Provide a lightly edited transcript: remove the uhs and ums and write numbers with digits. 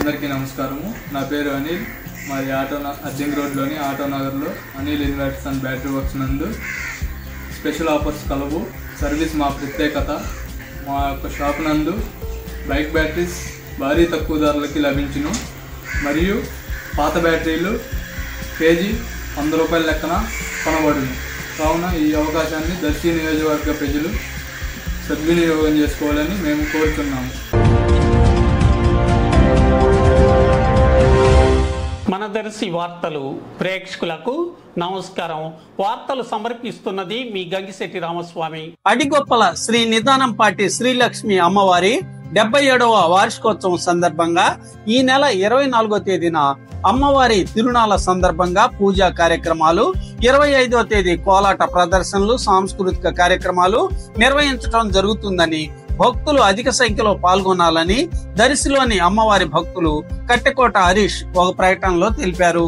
అందరికీ నమస్కారము. నా పేరు అనిల్. మాది అర్జంగ్ రోడ్లోని ఆటో నగర్లో Anil inverters and battery works నందు స్పెషల్ ఆఫర్స్ కలవు. సర్వీస్ మా ప్రత్యేకత. మా యొక్క షాప్ నందు బైక్ బ్యాటరీస్ భారీ తక్కువ ధరలకి లభించును మరియు పాత బ్యాటరీలు కేజీ 100 రూపాయల లెక్కన కొనబడును. కావున ఈ అవకాశాన్ని దర్శి నియోజకవర్గ ప్రజలు సద్వినియోగం చేసుకోవాలని మేము కోరుతున్నాము. మన దర్శి వార్తలు ప్రేక్షకులకు నమస్కారం. వార్తలు సమర్పిస్తున్నది మీ గంగిశెట్టి రామస్వామి. అడిగొప్పల శ్రీ నిదానంపాటి శ్రీలక్ష్మి అమ్మవారి 77వ వార్షికోత్సవం సందర్భంగా ఈ నెల 24వ తేదీన అమ్మవారి తిరునాళ్ల సందర్భంగా పూజా కార్యక్రమాలు, 25వ తేదీ కోలాట ప్రదర్శనలు, సాంస్కృతిక కార్యక్రమాలు నిర్వహించడం జరుగుతుందని, భక్తులు అధిక సంఖ్యలో పాల్గొనాలని దర్శిలోని అమ్మవారి భక్తులు కట్టెకోట హరీష్ ఒక ప్రకటనలో తెలిపారు.